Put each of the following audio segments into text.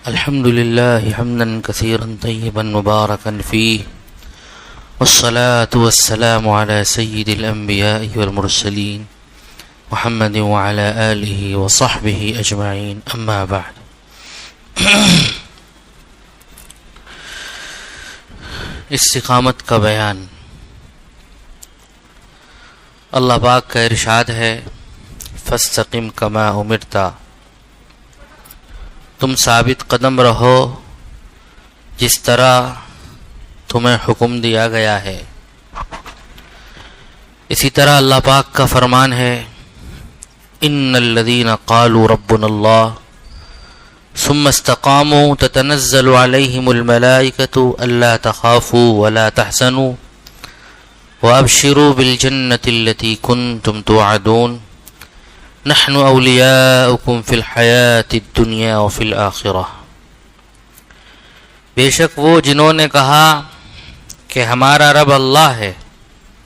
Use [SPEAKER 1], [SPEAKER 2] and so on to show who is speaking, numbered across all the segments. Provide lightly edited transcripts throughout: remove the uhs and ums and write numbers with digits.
[SPEAKER 1] الحمد لله حمدا كثيرا طيبا مباركا فيه، والصلاة والسلام على سيد الأنبياء والمرسلين محمد وعلى آله وصحبه أجمعين، أما بعد. استقامت کا بیان. اللہ پاک کا ارشاد ہے فاستقم کما امرت، تم ثابت قدم رہو جس طرح تمہیں حکم دیا گیا ہے. اسی طرح اللہ پاک کا فرمان ہے ان الذين قالوا ربنا الله ثم استقاموا تتنزل عليهم الملائكة الا تخافوا ولا تحزنوا وابشروا بالجنة التي كنتم توعدون نحن اولیاؤکم فی الحیات الدنیا وفی الآخرہ. بے شک وہ جنہوں نے کہا کہ ہمارا رب اللہ ہے،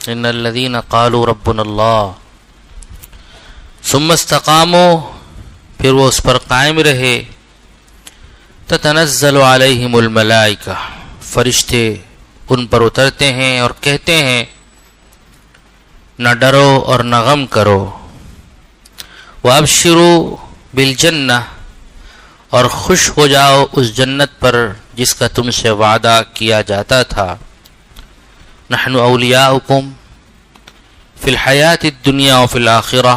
[SPEAKER 1] ان الذین قالوا ربنا اللہ، ثم استقاموا، پھر وہ اس پر قائم رہے، تتنزل علیہم الملائکہ، فرشتے ان پر اترتے ہیں اور کہتے ہیں نہ ڈرو اور نہ غم کرو، وَأَبْشِرُوا بِالْجَنَّةِ، اور خوش ہو جاؤ اس جنت پر جس کا تم سے وعدہ کیا جاتا تھا. نحن اولیاؤکم فی الحیات الدنیا وفی الآخرہ،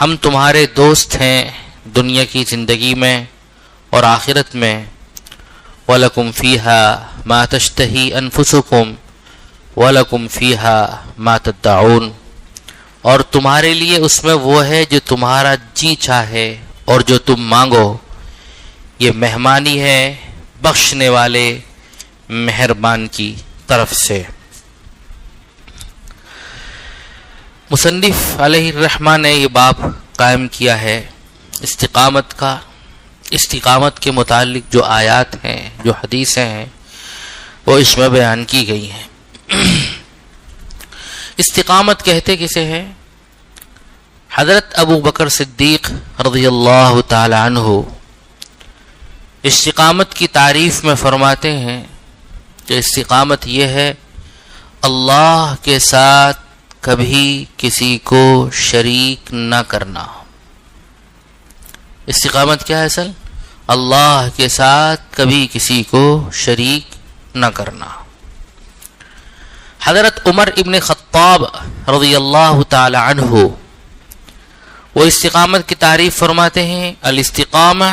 [SPEAKER 1] ہم تمہارے دوست ہیں دنیا کی زندگی میں اور آخرت میں. وَلَكُمْ فِيهَا مَا تَشْتَهِي أَنفُسُكُمْ وَلَكُمْ فِيهَا مَا تَدَّعُونَ، اور تمہارے لیے اس میں وہ ہے جو تمہارا جی چاہے اور جو تم مانگو. یہ مہمانی ہے بخشنے والے مہربان کی طرف سے. مصنف علیہ الرحمہ نے یہ باب قائم کیا ہے استقامت کا. استقامت کے متعلق جو آیات ہیں، جو حدیثیں ہیں، وہ اس میں بیان کی گئی ہیں. استقامت کہتے کسے ہیں؟ حضرت ابو بکر صدیق رضی اللہ تعالی عنہ استقامت کی تعریف میں فرماتے ہیں کہ استقامت یہ ہے اللہ کے ساتھ کبھی کسی کو شریک نہ کرنا. استقامت کیا ہے اصل؟ اللہ کے ساتھ کبھی کسی کو شریک نہ کرنا. حضرت عمر ابن خطاب رضی اللہ تعالی عنہ وہ استقامت کی تعریف فرماتے ہیں الاستقامہ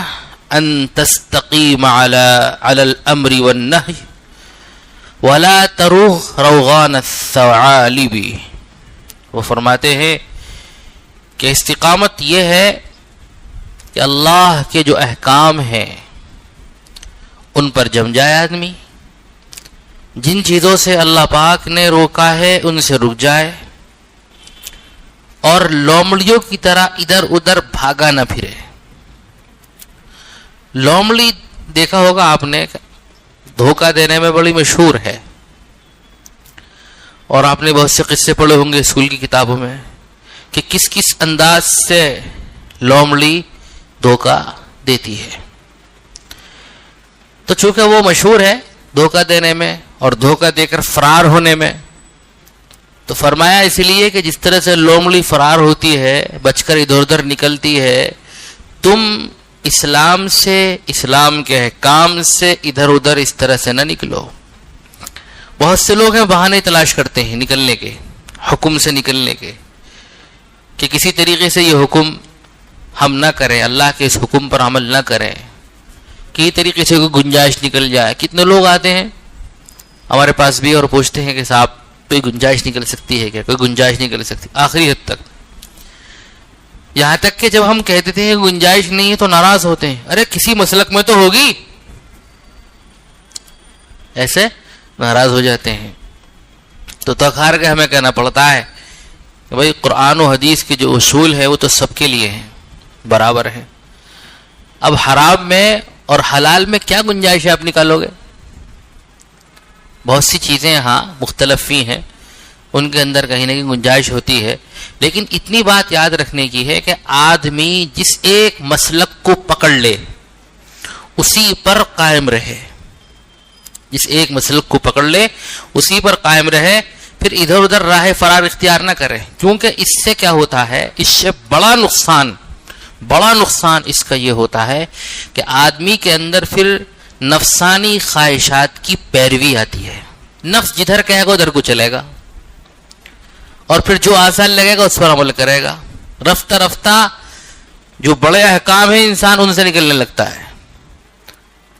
[SPEAKER 1] ان تستقیم علی الامر والنہی ولا تروغ روغان الثعالب. وہ فرماتے ہیں کہ استقامت یہ ہے کہ اللہ کے جو احکام ہیں ان پر جم جائے آدمی، جن چیزوں سے اللہ پاک نے روکا ہے ان سے رک جائے، اور لومڑیوں کی طرح ادھر ادھر بھاگا نہ پھرے. لومڑی دیکھا ہوگا آپ نے، دھوکہ دینے میں بڑی مشہور ہے، اور آپ نے بہت سے قصے پڑھے ہوں گے اسکول کی کتابوں میں کہ کس کس انداز سے لومڑی دھوکہ دیتی ہے. تو چونکہ وہ مشہور ہے دھوکہ دینے میں اور دھوکہ دے کر فرار ہونے میں، تو فرمایا اس لیے کہ جس طرح سے لومڑی فرار ہوتی ہے، بچ کر ادھر ادھر نکلتی ہے، تم اسلام سے، اسلام کے احکام سے ادھر ادھر اس طرح سے نہ نکلو. بہت سے لوگ ہیں بہانے تلاش کرتے ہیں نکلنے کے، حکم سے نکلنے کے، کہ کسی طریقے سے یہ حکم ہم نہ کریں، اللہ کے اس حکم پر عمل نہ کریں، کسی طریقے سے کوئی گنجائش نکل جائے. کتنے لوگ آتے ہیں ہمارے پاس بھی اور پوچھتے ہیں کہ صاحب کوئی گنجائش نکل سکتی ہے کیا؟ کوئی گنجائش نکل سکتی، آخری حد تک. یہاں تک کہ جب ہم کہتے تھے گنجائش نہیں ہے تو ناراض ہوتے ہیں، ارے کسی مسلک میں تو ہوگی، ایسے ناراض ہو جاتے ہیں. تو تخار کے ہمیں کہنا پڑتا ہے کہ بھائی قرآن و حدیث کے جو اصول ہے وہ تو سب کے لیے ہیں، برابر ہے. اب حرام میں اور حلال میں کیا گنجائش ہے آپ نکالو گے؟ بہت سی چیزیں ہاں مختلف ہی ہیں، ان کے اندر کہیں نہ کہیں گنجائش ہوتی ہے، لیکن اتنی بات یاد رکھنے کی ہے کہ آدمی جس ایک مسلک کو پکڑ لے اسی پر قائم رہے، جس ایک مسلک کو پکڑ لے اسی پر قائم رہے، پھر ادھر ادھر راہ فرار اختیار نہ کرے، کیونکہ اس سے کیا ہوتا ہے، اس سے بڑا نقصان اس کا یہ ہوتا ہے کہ آدمی کے اندر پھر نفسانی خواہشات کی پیروی آتی ہے، نفس جدھر کہے گا ادھر کو چلے گا، اور پھر جو آسان لگے گا اس پر عمل کرے گا، رفتہ رفتہ جو بڑے احکام ہیں انسان ان سے نکلنے لگتا ہے،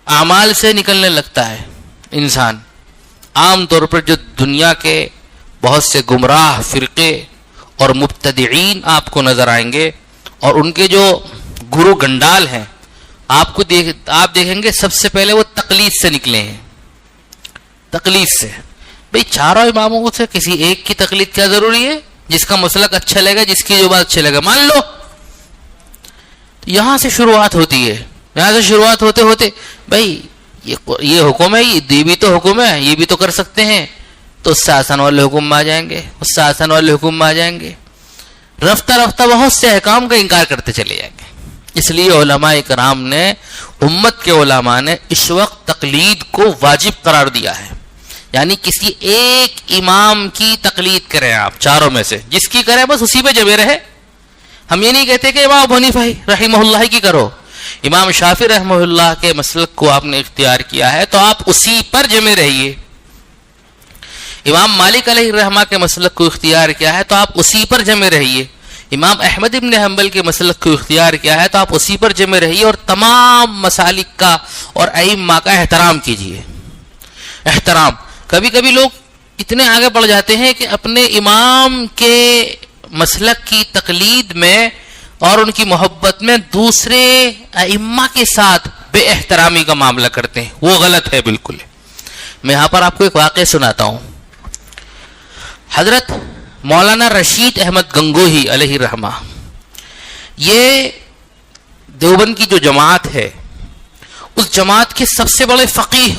[SPEAKER 1] اعمال سے نکلنے لگتا ہے انسان۔ عام طور پر جو دنیا کے بہت سے گمراہ فرقے اور مبتدعین آپ کو نظر آئیں گے، اور ان کے جو گرو گنڈال ہیں آپ دیکھیں گے سب سے پہلے وہ تقلید سے نکلے ہیں، تقلید سے۔ بھئی چاروں اماموں سے کسی ایک کی تقلید کیا ضروری ہے؟ جس کا مسلک اچھا لگے، جس کی جو بات اچھا لگے مان لو۔ یہاں سے شروعات ہوتی ہے، یہاں سے شروعات ہوتے ہوتے بھئی یہ حکم ہے، یہ بھی تو حکم ہے، یہ بھی تو کر سکتے ہیں، تو اس سے آسان والے حکم آ جائیں گے، اس سے آسان والے حکم آ جائیں گے، رفتہ رفتہ بہت سے احکام کا انکار کرتے چلے جائیں گے۔ اس لیے علماء کرام نے، امت کے علماء نے اس وقت تقلید کو واجب قرار دیا ہے، یعنی کسی ایک امام کی تقلید کریں آپ چاروں میں سے، جس کی کریں بس اسی پہ جمے رہے۔ ہم یہ نہیں کہتے کہ امام ابو حنیفہ رحمہ اللہ کی کرو، امام شافعی رحمہ اللہ کے مسلک کو آپ نے اختیار کیا ہے تو آپ اسی پر جمے رہیے، امام مالک علیہ الرحمہ کے مسلک کو اختیار کیا ہے تو آپ اسی پر جمے رہیے، امام احمد ابن حنبل کے مسلک کو اختیار کیا ہے تو آپ اسی پر جمے رہیے، اور تمام مسالک کا اور ائمہ کا احترام کیجیے۔ احترام، کبھی کبھی لوگ اتنے آگے بڑھ جاتے ہیں کہ اپنے امام کے مسلک کی تقلید میں اور ان کی محبت میں دوسرے ائمہ کے ساتھ بے احترامی کا معاملہ کرتے ہیں، وہ غلط ہے بالکل۔ میں یہاں پر آپ کو ایک واقعہ سناتا ہوں۔ حضرت مولانا رشید احمد گنگوہی علیہ الرحمہ، یہ دیوبند کی جو جماعت ہے اس جماعت کے سب سے بڑے فقیہ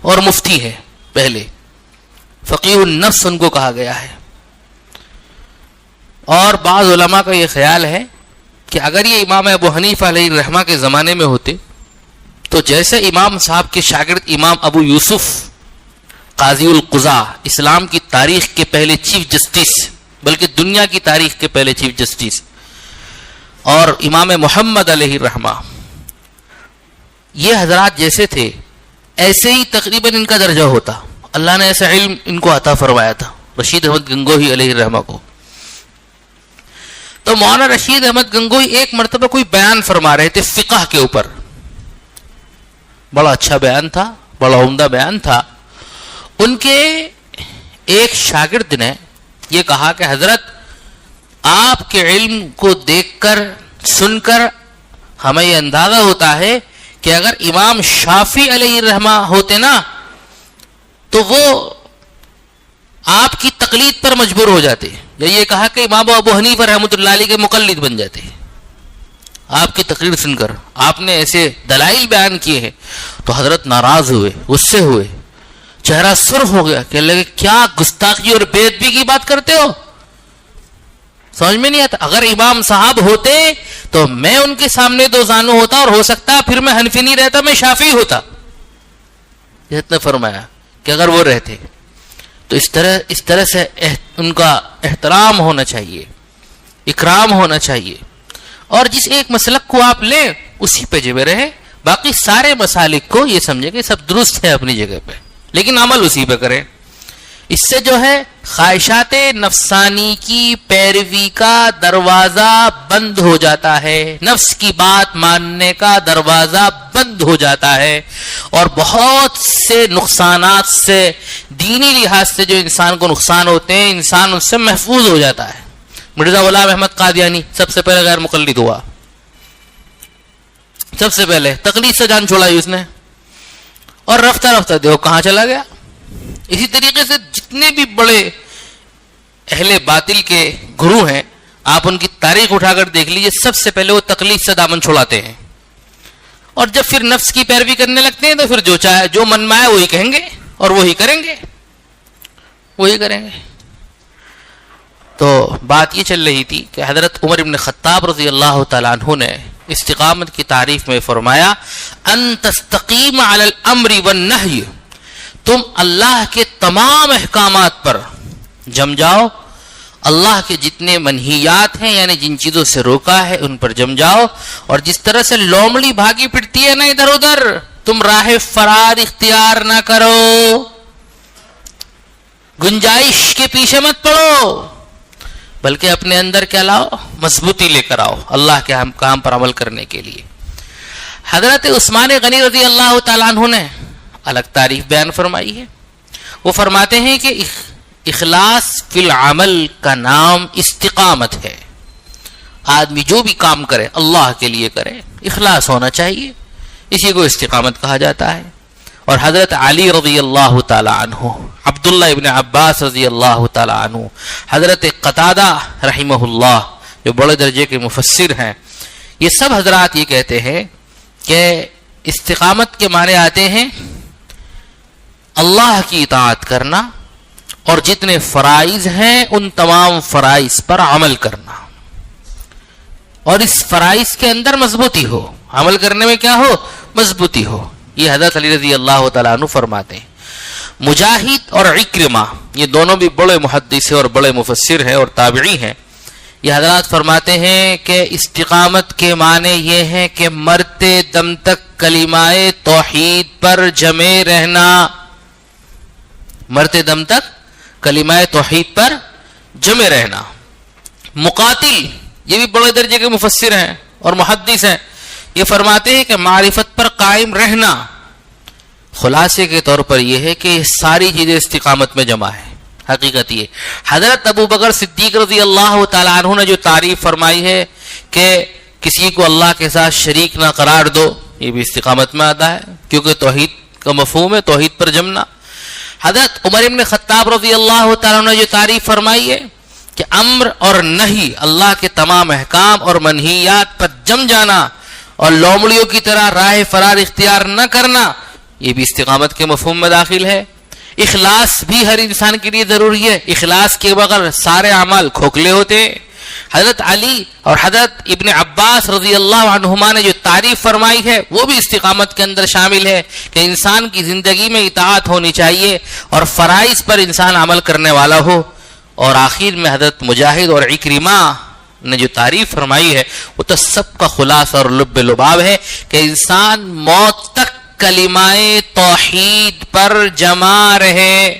[SPEAKER 1] اور مفتی ہیں، پہلے فقیہ النفس ان کو کہا گیا ہے، اور بعض علماء کا یہ خیال ہے کہ اگر یہ امام ابو حنیفہ علیہ الرحمہ کے زمانے میں ہوتے تو جیسے امام صاحب کے شاگرد امام ابو یوسف قاضی القضاء، اسلام کی تاریخ کے پہلے چیف جسٹس، بلکہ دنیا کی تاریخ کے پہلے چیف جسٹس، اور امام محمد علیہ الرحمہ، یہ حضرات جیسے تھے ایسے ہی تقریباً ان کا درجہ ہوتا۔ اللہ نے ایسا علم ان کو عطا فرمایا تھا رشید احمد گنگوہی علیہ الرحمہ کو۔ تو مولانا رشید احمد گنگوہی ایک مرتبہ کوئی بیان فرما رہے تھے فقہ کے اوپر، بڑا اچھا بیان تھا، بڑا عمدہ بیان تھا۔ ان کے ایک شاگرد نے یہ کہا کہ حضرت آپ کے علم کو دیکھ کر سن کر ہمیں یہ اندازہ ہوتا ہے کہ اگر امام شافعی علیہ الرحمہ ہوتے نا تو وہ آپ کی تقلید پر مجبور ہو جاتے، یا یہ کہا کہ امام ابو حنیفہ رحمۃ اللہ علیہ کے مقلد بن جاتے آپ کی تقریر سن کر۔ آپ نے ایسے دلائل بیان کیے ہیں تو حضرت ناراض ہوئے، غصے ہوئے، چہرہ سرخ ہو گیا، کہنے لگے کیا گستاخی اور بے ادبی کی بات کرتے ہو، سمجھ میں نہیں آتا۔ اگر امام صاحب ہوتے تو میں ان کے سامنے دو زانو ہوتا، اور ہو سکتا پھر میں حنفی نہیں رہتا، میں شافعی ہوتا۔ حضرت نے فرمایا کہ اگر وہ رہتے تو اس طرح سے ان کا احترام ہونا چاہیے، اکرام ہونا چاہیے، اور جس ایک مسلک کو آپ لیں اسی پہ جمے رہے، باقی سارے مسالک کو یہ سمجھے کہ سب درست ہے اپنی جگہ پہ، لیکن عمل اسی پہ کریں۔ اس سے جو ہے خواہشات نفسانی کی پیروی کا دروازہ بند ہو جاتا ہے، نفس کی بات ماننے کا دروازہ بند ہو جاتا ہے، اور بہت سے نقصانات سے دینی لحاظ سے جو انسان کو نقصان ہوتے ہیں انسان اس سے محفوظ ہو جاتا ہے۔ مرزا غلام احمد قادیانی سب سے پہلے غیر مقلد ہوا، سب سے پہلے تقلید سے جان چھوڑائی اس نے، اور رفتہ رفتہ دیکھو کہاں چلا گیا۔ اسی طریقے سے جتنے بھی بڑے اہل باطل کے گرو ہیں آپ ان کی تاریخ اٹھا کر دیکھ لیجئے، سب سے پہلے وہ تقلید سے دامن چھڑاتے ہیں، اور جب پھر نفس کی پیروی کرنے لگتے ہیں تو پھر جو چاہے جو من میں آئے وہی کہیں گے اور وہی کریں گے، وہی کریں گے۔ تو بات یہ چل رہی تھی کہ حضرت عمر بن خطاب رضی اللہ تعالیٰ عنہ نے استقامت کی تعریف میں فرمایا ان تستقیم علی الامر والنہی، تم اللہ کے تمام احکامات پر جم جاؤ، اللہ کے جتنے منہیات ہیں یعنی جن چیزوں سے روکا ہے ان پر جم جاؤ، اور جس طرح سے لومڑی بھاگی پھرتی ہے نا ادھر ادھر، تم راہ فرار اختیار نہ کرو، گنجائش کے پیچھے مت پڑو، بلکہ اپنے اندر کیا لاؤ؟ مضبوطی لے کر آؤ اللہ کے کام پر عمل کرنے کے لیے۔ حضرت عثمان غنی رضی اللہ تعالیٰ عنہ نے الگ تعریف بیان فرمائی ہے۔ وہ فرماتے ہیں کہ اخلاص فی العمل کا نام استقامت ہے۔ آدمی جو بھی کام کرے اللہ کے لیے کرے، اخلاص ہونا چاہیے، اسی کو استقامت کہا جاتا ہے۔ اور حضرت علی رضی اللہ تعالی عنہ، عبداللہ ابن عباس رضی اللہ تعالی عنہ، حضرت قتادہ رحمہ اللہ جو بڑے درجے کے مفسر ہیں، یہ سب حضرات یہ کہتے ہیں کہ استقامت کے معنی آتے ہیں اللہ کی اطاعت کرنا اور جتنے فرائض ہیں ان تمام فرائض پر عمل کرنا، اور اس فرائض کے اندر مضبوطی ہو، عمل کرنے میں کیا ہو؟ مضبوطی ہو۔ یہ حضرت علی رضی اللہ تعالیٰ عنہ فرماتے ہیں۔ مجاہد اور عکرمہ یہ دونوں بھی بڑے محدث اور بڑے مفسر ہیں اور تابعی ہیں، یہ حضرات فرماتے ہیں کہ استقامت کے معنی یہ ہے کہ مرتے دم تک کلمہ توحید پر جمے رہنا، مرتے دم تک کلمہ توحید پر جمے رہنا۔ مقاتل یہ بھی بڑے درجے کے مفسر ہیں اور محدث ہیں، یہ فرماتے ہیں کہ معرفت پر قائم رہنا۔ خلاصے کے طور پر یہ ہے کہ یہ ساری چیزیں استقامت میں جمع ہے۔ حقیقت یہ حضرت ابو بکر صدیق رضی اللہ تعالیٰ عنہ نے جو تعریف فرمائی ہے کہ کسی کو اللہ کے ساتھ شریک نہ قرار دو، یہ بھی استقامت میں آتا ہے، کیونکہ توحید کا مفہوم ہے توحید پر جمنا۔ حضرت عمر بن خطاب رضی اللہ تعالیٰ عنہ نے جو تعریف فرمائی ہے کہ امر اور نہی، اللہ کے تمام احکام اور منہیات پر جم جانا اور لومڑیوں کی طرح راہ فرار اختیار نہ کرنا، یہ بھی استقامت کے مفہوم میں داخل ہے۔ اخلاص بھی ہر انسان کے لیے ضروری ہے، اخلاص کے بغیر سارے اعمال کھوکھلے ہوتے ہیں۔ حضرت علی اور حضرت ابن عباس رضی اللہ عنہما نے جو تعریف فرمائی ہے وہ بھی استقامت کے اندر شامل ہے کہ انسان کی زندگی میں اطاعت ہونی چاہیے اور فرائض پر انسان عمل کرنے والا ہو۔ اور آخر میں حضرت مجاہد اور عکرمہ نے جو تعریف فرمائی ہے وہ تو سب کا خلاصہ اور لب لباب ہے کہ انسان موت تک کلمہ توحید پر جمع رہے،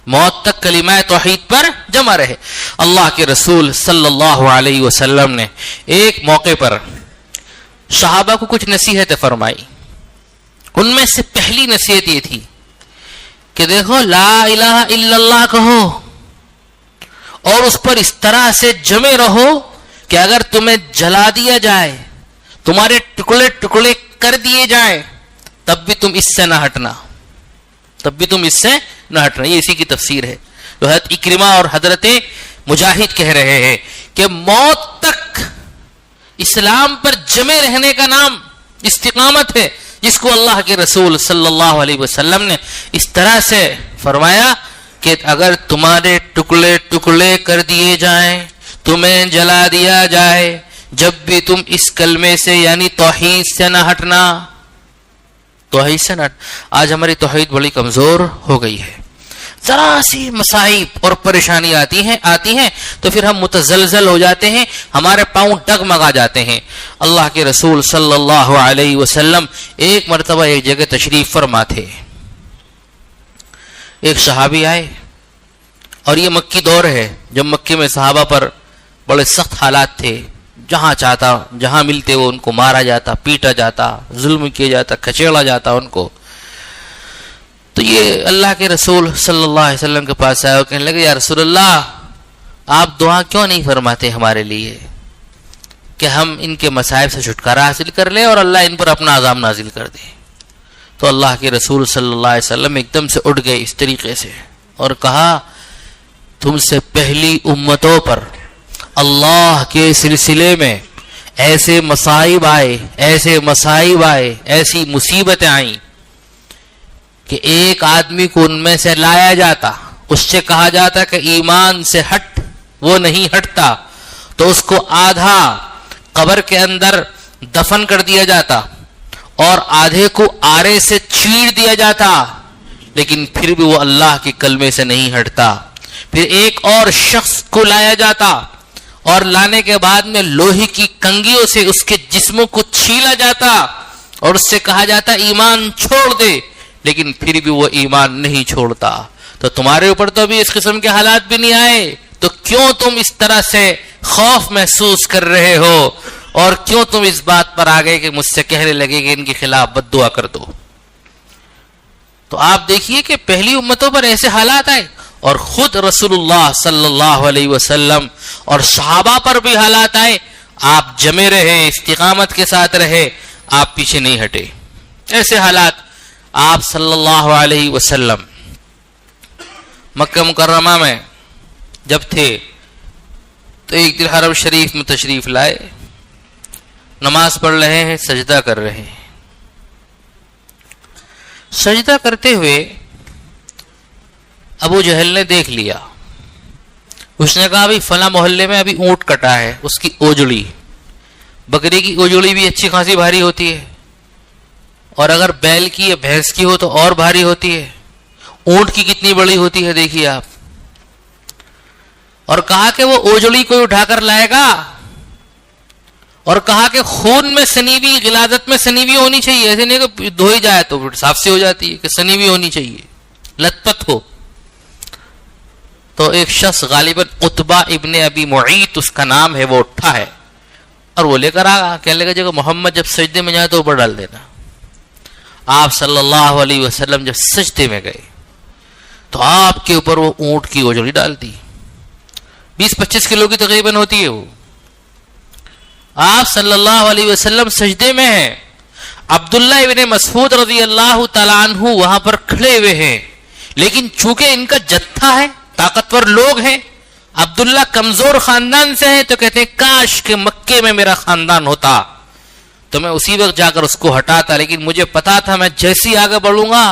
[SPEAKER 1] موت تک کلمہ توحید پر جمع رہے۔ اللہ کے رسول صلی اللہ علیہ وسلم نے ایک موقع پر صحابہ کو کچھ نصیحتیں فرمائی، ان میں سے پہلی نصیحت یہ تھی کہ دیکھو لا الہ الا اللہ کہو اور اس پر اس طرح سے جمے رہو کہ اگر تمہیں جلا دیا جائے، تمہارے ٹکڑے ٹکڑے کر دیے جائیں، تب بھی تم اس سے نہ ہٹنا، تب بھی تم اس سے نہ ہٹنا۔ یہ اسی کی تفسیر ہے جو حضرت اکرمہ اور حضرت مجاہد کہہ رہے ہیں کہ موت تک اسلام پر جمے رہنے کا نام استقامت ہے، جس کو اللہ کے رسول صلی اللہ علیہ وسلم نے اس طرح سے فرمایا کہ اگر تمہارے ٹکڑے ٹکڑے کر دیے جائیں، تمہیں جلا دیا جائے، جب بھی تم اس کلمے سے یعنی توحید سے نہ ہٹنا، توحید سے نہ ہٹ۔ آج ہماری توحید بڑی کمزور ہو گئی ہے، ذرا سی مصائب اور پریشانی آتی ہیں تو پھر ہم متزلزل ہو جاتے ہیں، ہمارے پاؤں ڈگمگا جاتے ہیں۔ اللہ کے رسول صلی اللہ علیہ وسلم ایک مرتبہ ایک جگہ تشریف فرما تھے، ایک صحابی آئے، اور یہ مکی دور ہے جب مکے میں صحابہ پر بڑے سخت حالات تھے، جہاں چاہتا جہاں ملتے وہ ان کو مارا جاتا، پیٹا جاتا، ظلم کیا جاتا، کھچیڑا جاتا ان کو۔ تو یہ اللہ کے رسول صلی اللہ علیہ وسلم کے پاس آئے اور کہنے لگے یا رسول اللہ آپ دعا کیوں نہیں فرماتے ہمارے لیے کہ ہم ان کے مصائب سے چھٹکارا حاصل کر لیں اور اللہ ان پر اپنا عذاب نازل کر دے۔ تو اللہ کے رسول صلی اللہ علیہ وسلم ایک دم سے اٹھ گئے اس طریقے سے اور کہا تم سے پہلی امتوں پر اللہ کے سلسلے میں ایسے مصائب آئے، ایسی مصیبتیں آئیں کہ ایک آدمی کو ان میں سے لایا جاتا، اس سے کہا جاتا کہ ایمان سے ہٹ، وہ نہیں ہٹتا تو اس کو آدھا قبر کے اندر دفن کر دیا جاتا، اور آدھے کو آرے سے چیر دیا جاتا، لیکن پھر بھی وہ اللہ کے کلمے سے نہیں ہٹتا۔ پھر ایک اور شخص کو لایا جاتا اور لانے کے بعد میں لوہے کی کنگھیوں سے اس کے جسموں کو چھیلا جاتا اور اس سے کہا جاتا ایمان چھوڑ دے، لیکن پھر بھی وہ ایمان نہیں چھوڑتا۔ تو تمہارے اوپر تو ابھی اس قسم کے حالات بھی نہیں آئے، تو کیوں تم اس طرح سے خوف محسوس کر رہے ہو، اور کیوں تم اس بات پر آ گئے کہ مجھ سے کہنے لگے کہ ان کے خلاف بد دعا کر دو؟ تو آپ دیکھیے کہ پہلی امتوں پر ایسے حالات آئے، اور خود رسول اللہ صلی اللہ علیہ وسلم اور صحابہ پر بھی حالات آئے، آپ جمے رہے، استقامت کے ساتھ رہے، آپ پیچھے نہیں ہٹے۔ ایسے حالات آپ صلی اللہ علیہ وسلم مکہ مکرمہ میں جب تھے تو ایک دن حرم شریف میں تشریف لائے، نماز پڑھ رہے ہیں، سجدہ کر رہے ہیں۔ سجدہ کرتے ہوئے ابو جہل نے دیکھ لیا، اس نے کہا بھی فلاں محلے میں ابھی اونٹ کٹا ہے، اس کی اوجڑی، بکری کی اوجڑی بھی اچھی خاصی بھاری ہوتی ہے، اور اگر بیل کی یا بھینس کی ہو تو اور بھاری ہوتی ہے، اونٹ کی کتنی بڑی ہوتی ہے دیکھیے آپ۔ اور کہا کہ وہ اوجڑی کوئی اٹھا کر لائے گا، اور کہا کہ خون میں سنی ہوئی، غلاظت میں سنی ہوئی ہونی چاہیے، ایسے نہیں کہ دھوئی جائے تو پھر صاف سی ہو جاتی ہے، کہ سنی ہوئی ہونی چاہیے، لت پت ہو۔ تو ایک شخص غالباً عتبہ ابن ابی معیط اس کا نام ہے، وہ اٹھا ہے اور وہ لے کر آگا، کہنے لگا جب محمد جب سجدے میں جائے تو اوپر ڈال دینا۔ آپ صلی اللہ علیہ وسلم جب سجدے میں گئے تو آپ کے اوپر وہ اونٹ کی اوجڑی ڈال دی، 20-25 کلو کی تقریباً ہوتی ہے وہ۔ آپ صلی اللہ علیہ وسلم سجدے میں ہیں، عبداللہ ابن مسعود رضی اللہ تعالیٰ عنہ وہاں پر کھڑے ہوئے ہیں، لیکن چونکہ ان کا جتھا ہے، طاقتور لوگ ہیں، عبداللہ کمزور خاندان سے ہیں، تو کہتے ہیں کاش کہ مکے میں میرا خاندان ہوتا تو میں اسی وقت جا کر اس کو ہٹاتا، لیکن مجھے پتا تھا میں جیسی آگے بڑھوں گا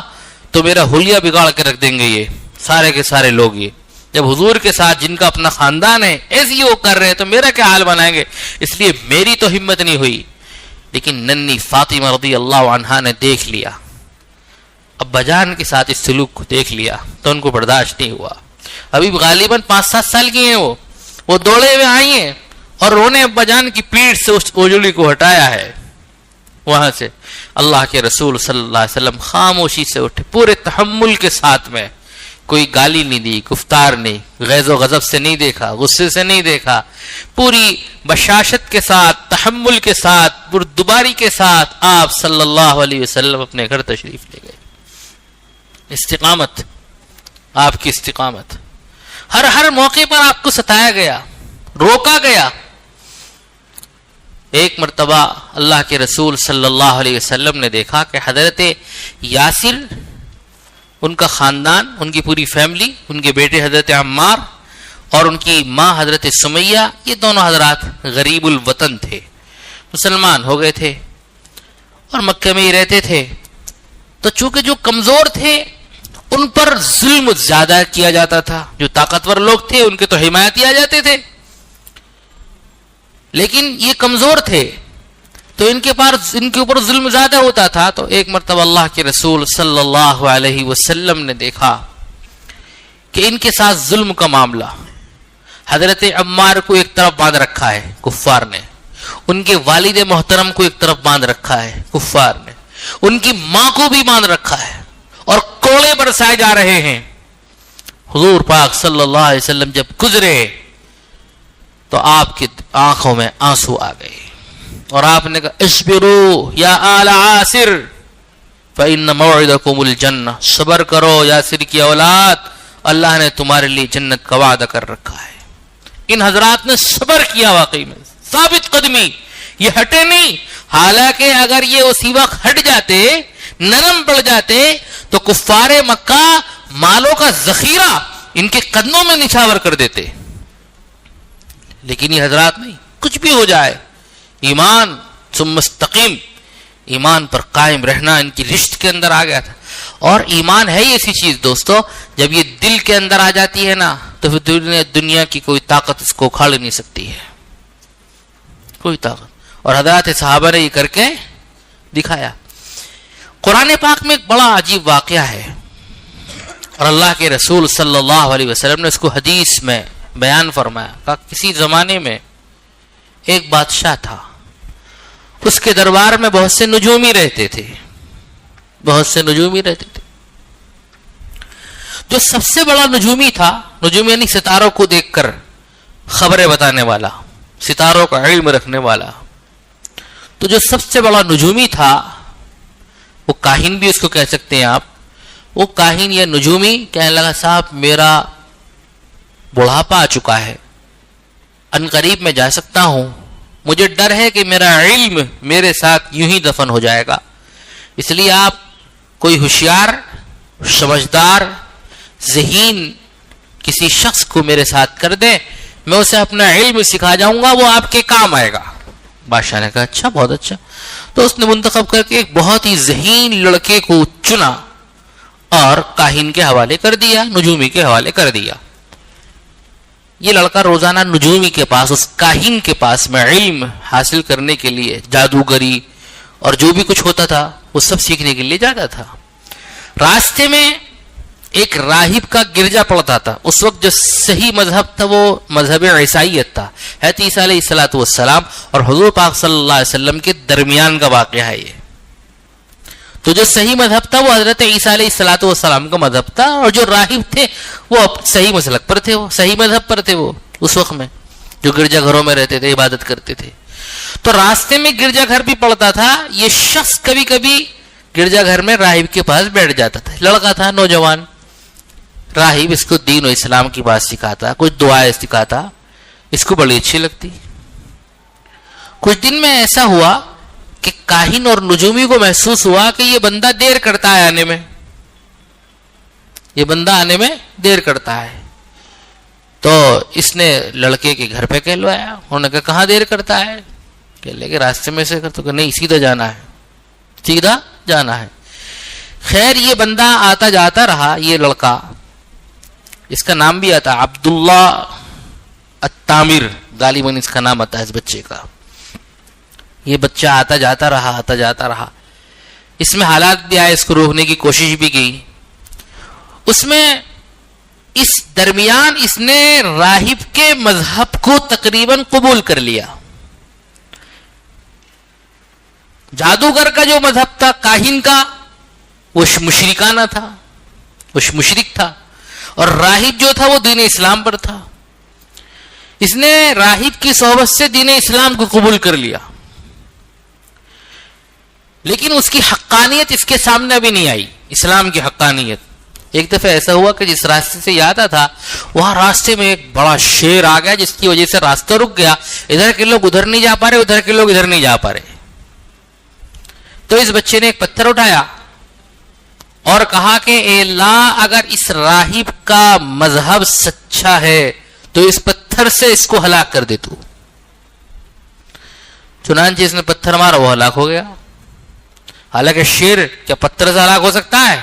[SPEAKER 1] تو میرا حلیہ بگاڑ کے رکھ دیں گے یہ سارے کے سارے لوگ۔ یہ جب حضور کے ساتھ جن کا اپنا خاندان ہے ایسی وہ کر رہے ہیں تو میرا کیا حال بنائیں گے، اس لیے میری تو ہمت نہیں ہوئی۔ لیکن ننھی فاطمہ رضی اللہ عنہا نے دیکھ لیا، ابا جان کے ساتھ اس سلوک کو دیکھ لیا تو ان کو برداشت نہیں ہوا۔ ابھی غالباً 5-7 سال کی ہیں، وہ دوڑے ہوئے آئی ہیں اور انہوں نے ابا جان کی پیٹھ سے اس اوجڑی کو ہٹایا ہے وہاں سے۔ اللہ کے رسول صلی اللہ علیہ وسلم خاموشی سے اٹھے، پورے تحمل کے ساتھ میں، کوئی گالی نہیں دی، گفتار نہیں، غیظ و غضب سے نہیں دیکھا، غصے سے نہیں دیکھا، پوری بشاشت کے ساتھ، تحمل کے ساتھ، بردباری کے ساتھ آپ صلی اللہ علیہ وسلم اپنے گھر تشریف لے گئے۔ استقامت، آپ کی استقامت، ہر موقع پر آپ کو ستایا گیا، روکا گیا۔ ایک مرتبہ اللہ کے رسول صلی اللہ علیہ وسلم نے دیکھا کہ حضرت یاسر، ان کا خاندان، ان کی پوری فیملی، ان کے بیٹے حضرت عمار اور ان کی ماں حضرت سمیہ، یہ دونوں حضرات غریب الوطن تھے، مسلمان ہو گئے تھے اور مکہ میں ہی رہتے تھے۔ تو چونکہ جو کمزور تھے ان پر ظلم زیادہ کیا جاتا تھا، جو طاقتور لوگ تھے ان کے تو حمایتی آ جاتے تھے، لیکن یہ کمزور تھے تو ان کے اوپر ظلم زیادہ ہوتا تھا۔ تو ایک مرتبہ اللہ کے رسول صلی اللہ علیہ وسلم نے دیکھا کہ ان کے ساتھ ظلم کا معاملہ، حضرت عمار کو ایک طرف باندھ رکھا ہے کفار نے، ان کے والد محترم کو ایک طرف باندھ رکھا ہے کفار نے، ان کی ماں کو بھی باندھ رکھا ہے، اور کوڑے برسائے جا رہے ہیں۔ حضور پاک صلی اللہ علیہ وسلم جب گزرے تو آپ کی آنکھوں میں آنسو آ گئے اور آپ نے کہا اصبروا یا آل عاصر فإن موعدکم الجنہ، صبر کرو یاسر کی اولاد، اللہ نے تمہارے لیے جنت کا وعدہ کر رکھا ہے۔ ان حضرات نے صبر کیا، واقعی میں ثابت قدمی، یہ ہٹے نہیں۔ حالانکہ اگر یہ اسی وقت ہٹ جاتے، نرم پڑ جاتے تو کفار مکہ مالوں کا ذخیرہ ان کے قدموں میں نچھاور کر دیتے، لیکن یہ حضرات نہیں، کچھ بھی ہو جائے ایمان ثم مستقیم، ایمان پر قائم رہنا ان کی رشت کے اندر آ گیا تھا۔ اور ایمان ہے ہی ایسی چیز دوستو، جب یہ دل کے اندر آ جاتی ہے نا تو پھر دنیا کی کوئی طاقت اس کو اکھاڑ نہیں سکتی ہے، کوئی طاقت۔ اور حضرات صحابہ نے یہ کر کے دکھایا۔ قرآن پاک میں ایک بڑا عجیب واقعہ ہے اور اللہ کے رسول صلی اللہ علیہ وسلم نے اس کو حدیث میں بیان فرمایا کہ کسی زمانے میں ایک بادشاہ تھا، اس کے دربار میں بہت سے نجومی رہتے تھے، جو سب سے بڑا نجومی تھا، نجوم یعنی ستاروں کو دیکھ کر خبریں بتانے والا، ستاروں کا علم رکھنے والا، تو جو سب سے بڑا نجومی تھا، وہ کاہن بھی اس کو کہہ سکتے ہیں آپ، وہ کاہن یا نجومی کہنے لگا صاحب میرا بڑھاپا آ چکا ہے، ان قریب میں جا سکتا ہوں، مجھے ڈر ہے کہ میرا علم میرے ساتھ یوں ہی دفن ہو جائے گا، اس لیے آپ کوئی ہوشیار، سمجھدار، ذہین کسی شخص کو میرے ساتھ کر دیں، میں اسے اپنا علم سکھا جاؤں گا، وہ آپ کے کام آئے گا۔ بادشاہ نے کہا اچھا، بہت اچھا، تو اس نے منتخب کر کے ایک بہت ہی ذہین لڑکے کو چنا اور کاہن کے حوالے کر دیا، نجومی کے حوالے کر دیا۔ یہ لڑکا روزانہ نجومی کے پاس، اس کاہن کے پاس میں علم حاصل کرنے کے لیے، جادوگری اور جو بھی کچھ ہوتا تھا وہ سب سیکھنے کے لیے جاتا تھا۔ راستے میں ایک راہب کا گرجا پڑتا تھا، اس وقت جو صحیح مذہب تھا وہ مذہب عیسائیت تھا، حضرت عیسیٰ علیہ السلام اور حضور پاک صلی اللہ علیہ وسلم کے درمیان کا واقعہ ہے یہ۔ تو جو صحیح مذہب تھا وہ حضرت عیسیٰ علیہ السلام کا مذہب تھا، اور جو راہب تھے وہ صحیح مسلک پر تھے، وہ صحیح مذہب پر تھے، وہ اس وقت میں جو گرجا گھروں میں رہتے تھے، عبادت کرتے تھے۔ تو راستے میں گرجا گھر بھی پڑتا تھا، یہ شخص کبھی کبھی گرجا گھر میں راہب کے پاس بیٹھ جاتا تھا، لڑکا تھا، نوجوان راہب اس کو دین و اسلام کی بات سکھاتا، کچھ دعائیں سکھاتا، اس کو بڑی اچھی لگتی۔ کچھ دن میں ایسا ہوا کہ کاہن اور نجومی کو محسوس ہوا کہ یہ بندہ دیر کرتا ہے آنے میں، یہ بندہ آنے میں دیر کرتا ہے، تو اس نے لڑکے کے گھر پہ کہلوایا، انہوں نے کہا کہاں دیر کرتا ہے؟ کہ لے کے راستے میں سے کرتا، کہ نہیں سیدھا جانا ہے، سیدھا جانا ہے۔ خیر یہ بندہ آتا جاتا رہا، یہ لڑکا، اس کا نام بھی آتا عبداللہ التامر، غالباً اس کا نام آتا ہے اس بچے کا۔ یہ بچہ آتا جاتا رہا، اس میں حالات بھی آئے، اس کو روکنے کی کوشش بھی کی، اس میں اس درمیان اس نے راہب کے مذہب کو تقریباً قبول کر لیا۔ جادوگر کا جو مذہب تھا کاہن کا وہ مشرکانہ تھا، وہ مشرک تھا، اور راہب جو تھا وہ دین اسلام پر تھا۔ اس نے راہب کی صحبت سے دین اسلام کو قبول کر لیا، لیکن اس کی حقانیت اس کے سامنے ابھی نہیں آئی، اسلام کی حقانیت۔ ایک دفعہ ایسا ہوا کہ جس راستے سے یہ آتا تھا وہاں راستے میں ایک بڑا شیر آ گیا، جس کی وجہ سے راستہ رک گیا، ادھر کے لوگ ادھر نہیں جا پا رہے، ادھر کے لوگ ادھر نہیں جا پا رہے۔ تو اس بچے نے ایک پتھر اٹھایا اور کہا کہ اے اللہ، اگر اس راہب کا مذہب سچا ہے تو اس پتھر سے اس کو ہلاک کر دے تو۔ چنانچہ اس نے پتھر مارا، وہ ہلاک ہو گیا۔ حالانکہ شیر کیا پتھر سے ہلاک ہو سکتا ہے؟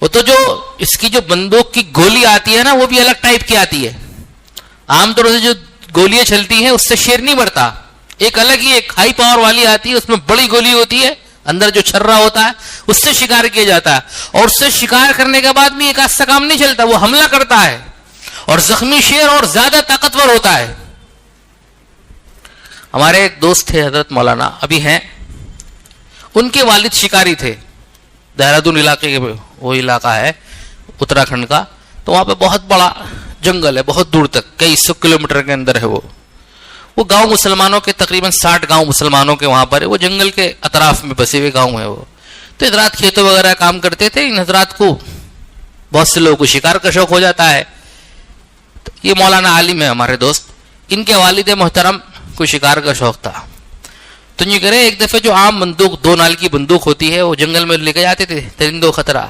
[SPEAKER 1] وہ تو جو اس کی جو بندوق کی گولی آتی ہے نا، وہ بھی الگ ٹائپ کی آتی ہے۔ عام طور سے جو گولیاں چلتی ہیں اس سے شیر نہیں مرتا، ایک الگ ہی ایک ہائی پاور والی آتی ہے، اس میں بڑی گولی ہوتی ہے، اندر جو چھرا ہوتا ہے اس سے شکار کیا جاتا ہے، اور اس سے شکار کرنے کے بعد بھی ایک آدھ سے کام نہیں چلتا، وہ حملہ کرتا ہے، اور زخمی شیر اور زیادہ طاقتور ہوتا ہے۔ ہمارے ایک دوست تھے حضرت مولانا، ابھی ہیں، ان کے والد شکاری تھے، دہرادون علاقے کے وہ علاقہ ہے اتراکھنڈ کا، تو وہاں پہ بہت بڑا جنگل ہے، بہت دور تک، کئی 100 کلومیٹر کے اندر ہے وہ گاؤں مسلمانوں کے، تقریباً 60 گاؤں مسلمانوں کے وہاں پر ہے، وہ جنگل کے اطراف میں بسے ہوئے گاؤں ہے وہ۔ تو حضرات کھیتوں وغیرہ کام کرتے تھے، ان حضرات کو بہت سے لوگوں کو شکار کا شوق ہو جاتا ہے۔ تو یہ مولانا عالم ہے ہمارے دوست، ان کے والد محترم کو شکار کا شوق تھا، تو یہ کرے ایک دفعہ جو عام بندوق 2 نال کی بندوق ہوتی ہے وہ جنگل میں لے کے جاتے تھے، درندوں خطرہ،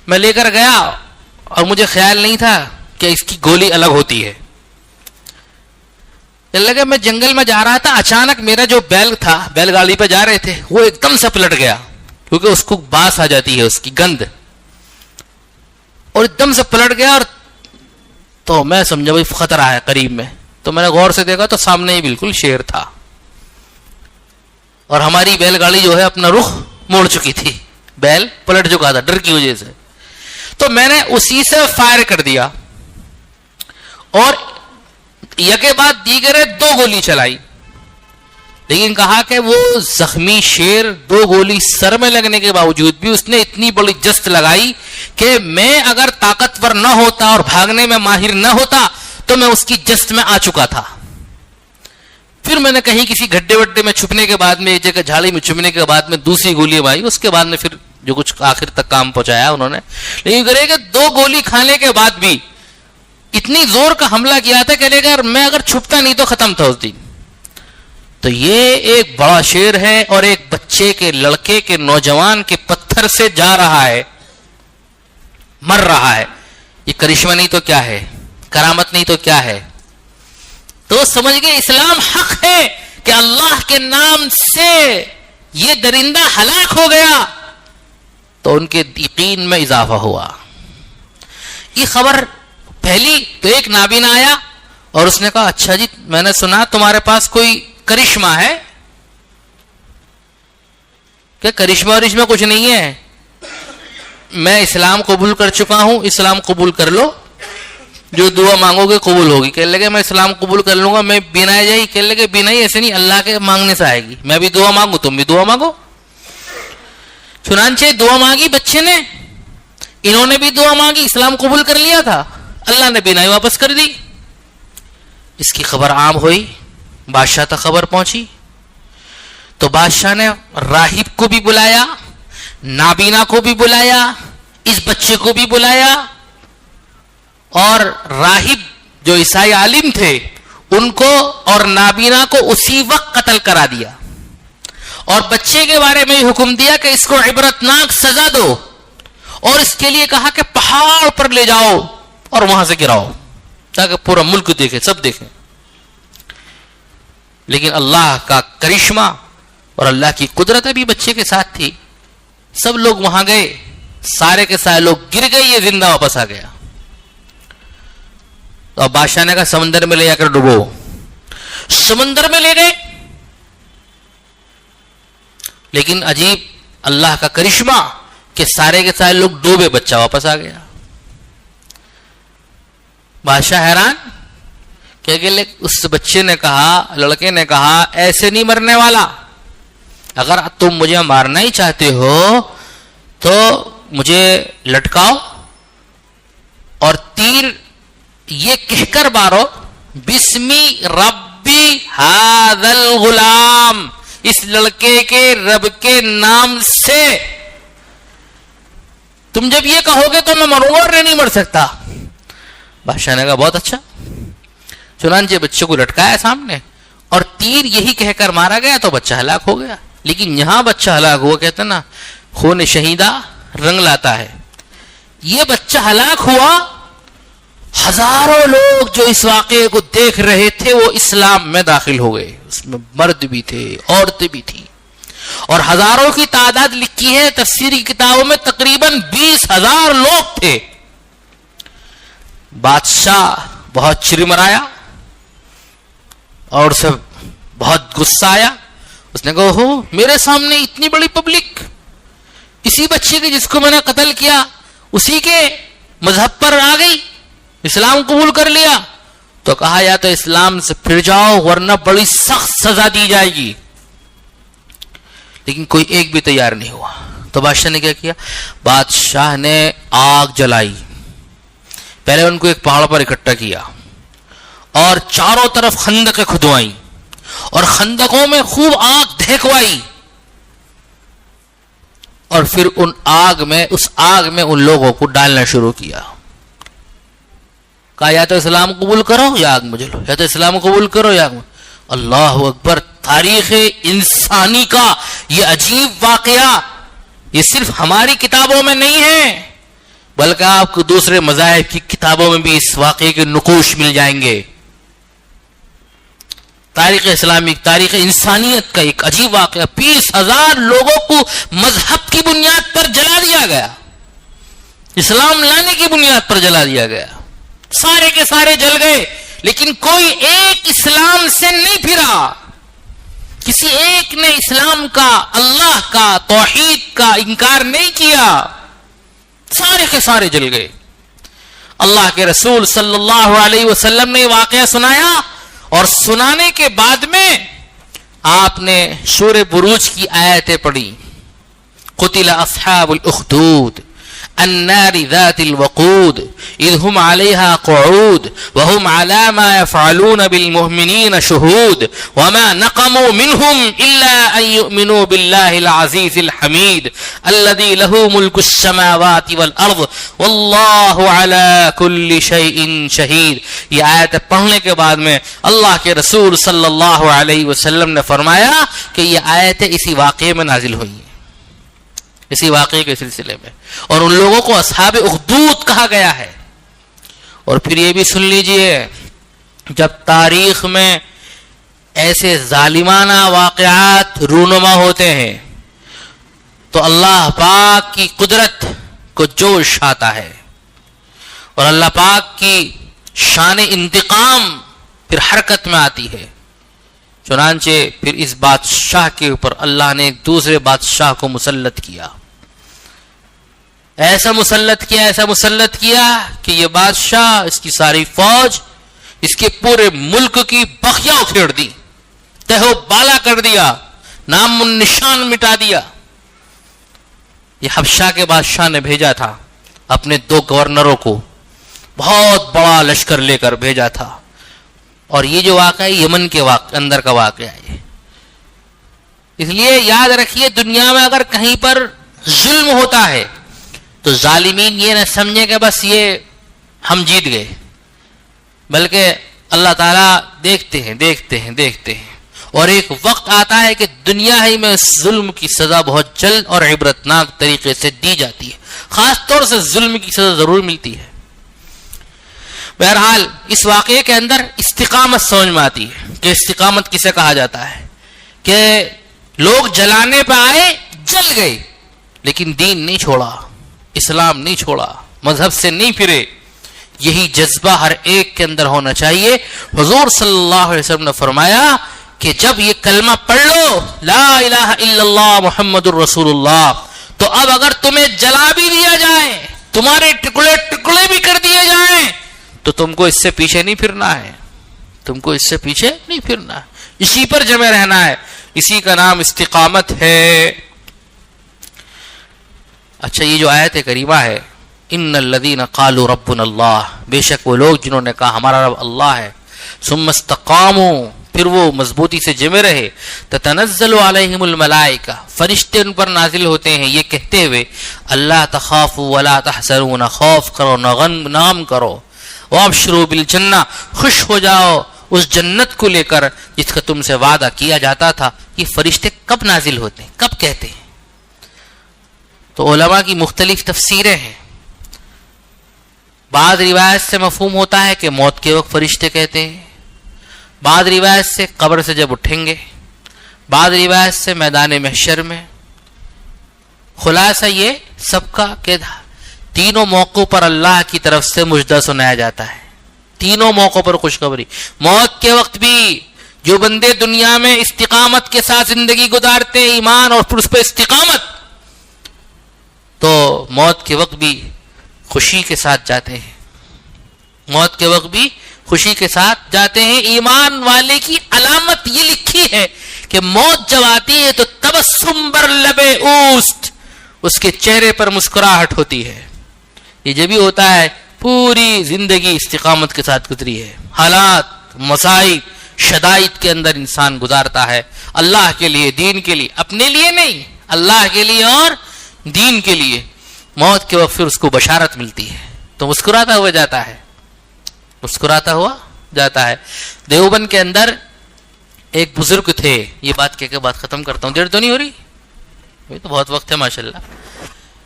[SPEAKER 1] میں لے کر گیا اور مجھے خیال نہیں تھا کہ اس کی گولی الگ ہوتی ہے۔ لگا میں جنگل میں جا رہا تھا، اچانک میرا جو بیل تھا، بیل گاڑی پہ جا رہے تھے، وہ ایک دم سے پلٹ گیا، کیونکہ اس کو باس آ جاتی ہے، اس کی گند، اور ایک دم سے پلٹ گیا، اور تو میں سمجھا بھائی خطرہ ہے قریب میں، تو میں نے غور سے دیکھا تو سامنے ہی بالکل شیر تھا، اور ہماری بیل گاڑی جو ہے اپنا رخ موڑ چکی تھی, بیل پلٹ چکا تھا ڈر کی وجہ سے. تو میں نے اسی سے فائر کر دیا اور یکے بعد دیگرے 2 گولی چلائی, لیکن کہا کہ وہ زخمی شیر 2 گولی سر میں لگنے کے باوجود بھی اس نے اتنی بڑی جست لگائی کہ میں اگر طاقتور نہ ہوتا اور بھاگنے میں ماہر نہ ہوتا تو میں اس کی جست میں آ چکا تھا. پھر میں نے کہیں کسی گڈھے وڈے میں چھپنے کے بعد میں, ایک جگہ جھاڑی میں چھپنے کے بعد میں دوسری گولی ماری, اس کے بعد میں پھر جو کچھ آخر تک کام پہنچایا انہوں نے. لیکن کرے کہ 2 گولی کھانے کے بعد بھی اتنی زور کا حملہ کیا تھا کہ میں اگر چھپتا نہیں تو ختم تھا اس دن. تو یہ ایک بڑا شیر ہے اور ایک بچے کے, لڑکے کے, نوجوان کے پتھر سے جا رہا ہے, مر رہا ہے. یہ کرشمہ نہیں تو کیا ہے, کرامت نہیں تو کیا ہے. تو سمجھ گئے اسلام حق ہے کہ اللہ کے نام سے یہ درندہ ہلاک ہو گیا, تو ان کے یقین میں اضافہ ہوا. یہ خبر پہلی تو ایک نابینا آیا اور اس نے کہا اچھا جی میں نے سنا تمہارے پاس کوئی کرشمہ ہے. کہ کرشمہ ورشمہ کچھ نہیں ہے, میں اسلام قبول کر چکا ہوں, اسلام قبول کر لو, جو دعا مانگو گے قبول ہوگی. کہنے لگے میں اسلام قبول کر لوں گا, میں بینائی جائی. کہنے لگے بینائی ایسے نہیں, اللہ کے مانگنے سے آئے گی. میں بھی دعا مانگوں تم بھی دعا مانگو. چنانچہ دعا مانگی بچے نے, انہوں نے بھی دعا مانگی, اسلام قبول کر لیا تھا, اللہ نے بینائی واپس کر دی. اس کی خبر عام ہوئی, بادشاہ تک خبر پہنچی. تو بادشاہ نے راہب کو بھی بلایا, نابینا کو بھی بلایا, اس بچے کو بھی بلایا, اور راہب جو عیسائی عالم تھے ان کو اور نابینا کو اسی وقت قتل کرا دیا, اور بچے کے بارے میں حکم دیا کہ اس کو عبرتناک سزا دو, اور اس کے لیے کہا کہ پہاڑ پر لے جاؤ اور وہاں سے گراؤ تاکہ پورا ملک دیکھے, سب دیکھیں. لیکن اللہ کا کرشمہ اور اللہ کی قدرت ابھی بچے کے ساتھ تھی. سب لوگ وہاں گئے, سارے کے سارے لوگ گر گئے, یہ زندہ واپس آ گیا. تو اب بادشاہ نے کہا سمندر میں لے جا کر ڈبو. سمندر میں لے گئے, لیکن عجیب اللہ کا کرشمہ کہ سارے کے سارے لوگ ڈوبے, بچہ واپس آ گیا. بادشاہ حیران کہ اس بچے نے کہا, لڑکے نے کہا ایسے نہیں مرنے والا, اگر تم مجھے مارنا ہی چاہتے ہو تو مجھے لٹکاؤ اور تیر یہ کہہ کر مارو بسمی ربی ھذا الغلام, اس لڑکے کے رب کے نام سے. تم جب یہ کہو گے تو میں مروں گا اور نہیں مر سکتا. بادشاہ نے کہا بہت اچھا. چنانچہ بچے کو لٹکایا سامنے اور تیر یہی کہہ کر مارا گیا تو بچہ ہلاک ہو گیا. لیکن یہاں بچہ ہلاک ہوا, کہتے ہیں نا خون شہیدہ رنگ لاتا ہے. یہ بچہ ہلاک ہوا, ہزاروں لوگ جو اس واقعے کو دیکھ رہے تھے وہ اسلام میں داخل ہو گئے. اس میں مرد بھی تھے, عورتیں بھی تھیں, اور ہزاروں کی تعداد لکھی ہے تفسیری کتابوں میں, تقریباً 20,000 لوگ تھے. بادشاہ بہت چرمرایا اور اسے بہت غصہ آیا. اس نے کہا ہو میرے سامنے اتنی بڑی پبلک, اسی بچے کے جس کو میں نے قتل کیا اسی کے مذہب پر آ گئی, اسلام قبول کر لیا. تو کہا یا تو اسلام سے پھر جاؤ ورنہ بڑی سخت سزا دی جائے گی. لیکن کوئی ایک بھی تیار نہیں ہوا. تو بادشاہ نے کیا کیا, بادشاہ نے آگ جلائی. پہلے ان کو ایک پہاڑ پر اکٹھا کیا اور چاروں طرف خندقیں کھدوائیں اور خندقوں میں خوب آگ دھینکوائی, اور پھر اس آگ میں ان لوگوں کو ڈالنا شروع کیا. کہا یا تو اسلام قبول کرو یا آگ مجھے لو, یا تو اسلام قبول کرو یا آگ. اللہ اکبر. تاریخ انسانی کا یہ عجیب واقعہ یہ صرف ہماری کتابوں میں نہیں ہے بلکہ آپ کو دوسرے مذاہب کی کتابوں میں بھی اس واقعے کے نقوش مل جائیں گے. تاریخ اسلامی, تاریخ انسانیت کا ایک عجیب واقعہ. 20,000 لوگوں کو مذہب کی بنیاد پر جلا دیا گیا, اسلام لانے کی بنیاد پر جلا دیا گیا. سارے کے سارے جل گئے, لیکن کوئی ایک اسلام سے نہیں پھرا. کسی ایک نے اسلام کا, اللہ کا, توحید کا انکار نہیں کیا، سارے کے سارے جل گئے. اللہ کے رسول صلی اللہ علیہ وسلم نے واقعہ سنایا، اور سنانے کے بعد میں آپ نے سورہ بروج کی آیتیں پڑھی. قتل اصحاب الاخدود النار ذات الوقود اذ هم عليها قعود وهم على ما يفعلون بالمؤمنين شهود وما نقموا منهم الا ان يؤمنوا بالله العزيز الحميد الذي له ملك السماوات والارض والله على كل شيء شهيد. یہ آیت پڑھنے کے بعد میں اللہ کے رسول صلی اللہ علیہ وسلم نے فرمایا کہ یہ آیتیں اسی واقعے میں نازل ہوئی ہیں، اسی واقعے کے سلسلے میں، اور ان لوگوں کو اصحاب اخدود کہا گیا ہے. اور پھر یہ بھی سن لیجئے، جب تاریخ میں ایسے ظالمانہ واقعات رونما ہوتے ہیں تو اللہ پاک کی قدرت کو جوش آتا ہے، اور اللہ پاک کی شان انتقام پھر حرکت میں آتی ہے. چنانچہ پھر اس بادشاہ کے اوپر اللہ نے ایک دوسرے بادشاہ کو مسلط کیا، ایسا مسلط کیا کہ یہ بادشاہ، اس کی ساری فوج، اس کے پورے ملک کی بخیاں اکھیڑ دی، تہو بالا کر دیا، نام و نشان مٹا دیا. یہ حبشہ کے بادشاہ نے بھیجا تھا اپنے 2 گورنروں کو، بہت بڑا لشکر لے کر بھیجا تھا. اور یہ جو واقعہ یمن کے اندر کا واقعہ ہے. اس لیے یاد رکھیے، دنیا میں اگر کہیں پر ظلم ہوتا ہے تو ظالمین یہ نہ سمجھیں کہ بس یہ ہم جیت گئے، بلکہ اللہ تعالیٰ دیکھتے ہیں اور ایک وقت آتا ہے کہ دنیا ہی میں ظلم کی سزا بہت جلد اور عبرتناک طریقے سے دی جاتی ہے. خاص طور سے ظلم کی سزا ضرور ملتی ہے. بہرحال اس واقعے کے اندر استقامت سمجھ میں آتی ہے کہ استقامت کسے کہا جاتا ہے، کہ لوگ جلانے پہ آئے، جل گئے، لیکن دین نہیں چھوڑا، اسلام نہیں چھوڑا، مذہب سے نہیں پھرے. یہی جذبہ ہر ایک کے اندر ہونا چاہیے. حضور صلی اللہ علیہ وسلم نے فرمایا کہ جب یہ کلمہ پڑھ لو، لا الہ الا اللہ محمد الرسول اللہ، تو اب اگر تمہیں جلا بھی دیا جائے، تمہارے ٹکڑے ٹکڑے بھی کر دیے جائیں، تو تم کو اس سے پیچھے نہیں پھرنا ہے، اسی پر جمے رہنا ہے. اسی کا نام استقامت ہے. اچھا، یہ جو آیت کریمہ ہے، ان الذین قالوا ربنا اللہ، بے شک وہ لوگ جنہوں نے کہا ہمارا رب اللہ ہے، ثم استقاموا، پھر وہ مضبوطی سے جمے رہے، تتنزل علیہم الملائکہ، فرشتے ان پر نازل ہوتے ہیں یہ کہتے ہوئے، اللہ تخافوا ولا تحزنوا، نہ خوف کرو نہ غم کرو، وابشروا بالجنہ، خوش ہو جاؤ اس جنت کو لے کر جس کا تم سے وعدہ کیا جاتا تھا. یہ فرشتے کب نازل ہوتے ہیں، کب کہتے ہیں؟ تو علماء کی مختلف تفسیریں ہیں. بعض روایت سے مفہوم ہوتا ہے کہ موت کے وقت فرشتے کہتے ہیں، بعض روایت سے قبر سے جب اٹھیں گے، بعض روایت سے میدان محشر میں. خلاصہ یہ سب کا کہ تینوں موقعوں پر اللہ کی طرف سے مجدہ سنایا جاتا ہے، تینوں موقعوں پر خوشخبری. موت کے وقت بھی جو بندے دنیا میں استقامت کے ساتھ زندگی گزارتے ہیں، ایمان اور پھر اس پہ استقامت، تو موت کے وقت بھی خوشی کے ساتھ جاتے ہیں، موت کے وقت بھی خوشی کے ساتھ جاتے ہیں. ایمان والے کی علامت یہ لکھی ہے کہ موت جب آتی ہے تو تبسم بر لب اوست، اس کے چہرے پر مسکراہٹ ہوتی ہے. یہ جب بھی ہوتا ہے پوری زندگی استقامت کے ساتھ گزری ہے، حالات، مصائب، شدائد کے اندر انسان گزارتا ہے، اللہ کے لیے، دین کے لیے، اپنے لیے نہیں، اللہ کے لیے اور دین کے لیے. موت کے وقت پھر اس کو بشارت ملتی ہے تو مسکراتا ہوا جاتا ہے. دیوبند کے اندر ایک بزرگ تھے، یہ بات کہہ کے بات ختم کرتا ہوں، دیر تو نہیں ہو رہی، یہ تو بہت وقت ہے ماشاءاللہ.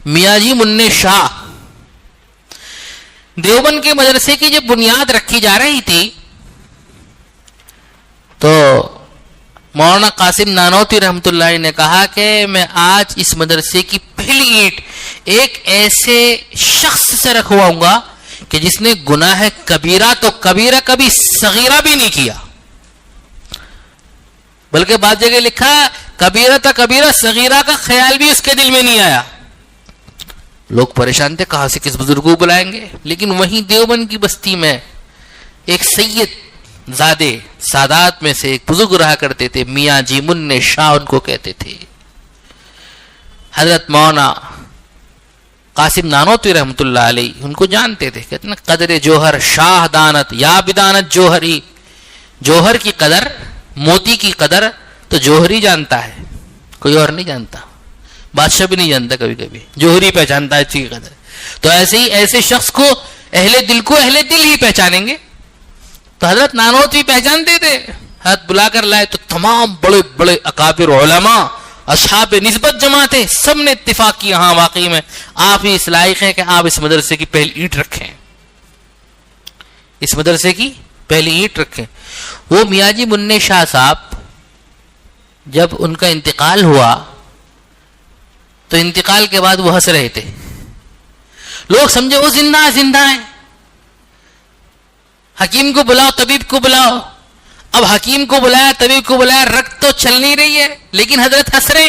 [SPEAKER 1] میاں جی منع شاہ، دیوبند کے مدرسے کی جب بنیاد رکھی جا رہی تھی تو مولانا قاسم نانوتوی رحمۃ اللہ علیہ نے کہا کہ میں آج اس مدرسے کی پہلی اینٹ ایک ایسے شخص سے رکھواؤں گا کہ جس نے گناہ کبیرہ تو کبیرہ کبھی صغیرہ بھی نہیں کیا، بلکہ بعض جگہ لکھا کبیرہ کبیرہ صغیرہ کا خیال بھی اس کے دل میں نہیں آیا. لوگ پریشان تھے کہاں سے کس بزرگ کو بلائیں گے. لیکن وہیں دیوبند کی بستی میں ایک سید زادے سادات میں سے ایک بزرگ رہا کرتے تھے, میاں جی من شاہ ان کو کہتے تھے. حضرت مولانا قاسم نانوتوی رحمۃ اللہ علیہ ان کو جانتے تھے. کہتے ہیں قدر جوہر شاہ دانت یا بدانت جوہری, جوہر کی قدر, موتی کی قدر تو جوہری جانتا ہے, کوئی اور نہیں جانتا. بادشاہ بھی نہیں جانتا, کبھی کبھی جوہری پہچانتا ہے اس کی قدر. تو ایسے ہی ایسے شخص کو اہل دل ہی پہچانیں گے. تو حضرت نانوتوی پہچانتے تھے. حضرت بلا کر لائے تو تمام بڑے بڑے اکابر علماء اصحاب نسبت جمع تھے. سب نے اتفاق کیا ہاں واقعی میں آپ ہی اس لائق ہیں کہ آپ اس مدرسے کی پہلی اینٹ رکھیں, اس مدرسے کی پہلی اینٹ رکھیں. وہ میاں جی من شاہ صاحب جب ان کا انتقال ہوا تو انتقال کے بعد وہ ہنس رہے تھے. لوگ سمجھے وہ زندہ ہیں. حکیم کو بلاؤ, طبیب کو بلاؤ. اب حکیم کو بلایا, طبیب کو بلایا, رکت تو چل نہیں رہی ہے لیکن حضرت ہنس رہے.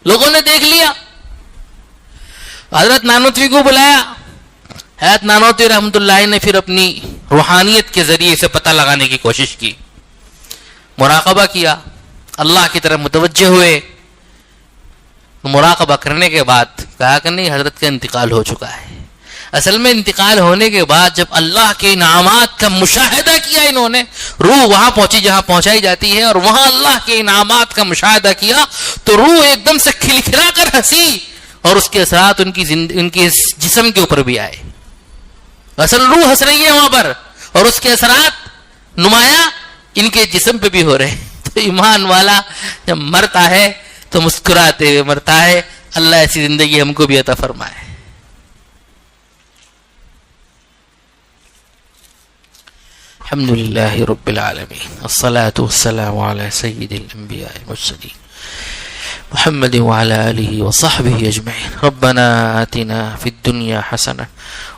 [SPEAKER 1] لوگوں نے دیکھ لیا. حضرت نانوتوی کو بلایا. حضرت نانوتوی رحمۃ اللہ نے پھر اپنی روحانیت کے ذریعے سے پتہ لگانے کی کوشش کی, مراقبہ کیا, اللہ کی طرف متوجہ ہوئے. مراقبہ کرنے کے بعد کہا کہ نہیں حضرت کا انتقال ہو چکا ہے. اصل میں انتقال ہونے کے بعد جب اللہ کے انعامات کا مشاہدہ کیا انہوں نے, روح وہاں پہنچی جہاں پہنچائی جاتی ہے اور وہاں اللہ کے انعامات کا مشاہدہ کیا تو روح ایک دم سے کھلکھلا کر ہنسی اور اس کے اثرات ان کے جسم کے اوپر بھی آئے. اصل روح ہنس رہی ہے وہاں پر اور اس کے اثرات نمایاں ان کے جسم پہ بھی ہو رہے. تو ایمان والا جب مرتا ہے تو مسکراتے ہوئے مرتا ہے. اللہ ایسی زندگی ہم کو بھی عطا فرمائے. الحمد للہ رب العالمین والصلاة والسلام علی سید الانبیاء والمرسلین محمد وعلى آله وصحبه أجمعين. ربنا آتنا في الدنيا حسنة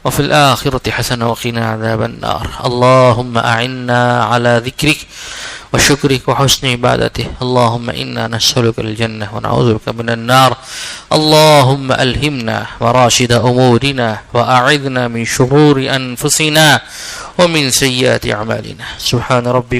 [SPEAKER 1] وفي الآخرة حسنة وقنا عذاب النار. اللهم أعنا على ذكرك وشكرك وحسن عبادته. اللهم إنا نسألك الجنة ونعوذ بك من النار. اللهم ألهمنا مراشد أمورنا وأعذنا من شرور أنفسنا ومن سيئات أعمالنا. سبحان ربك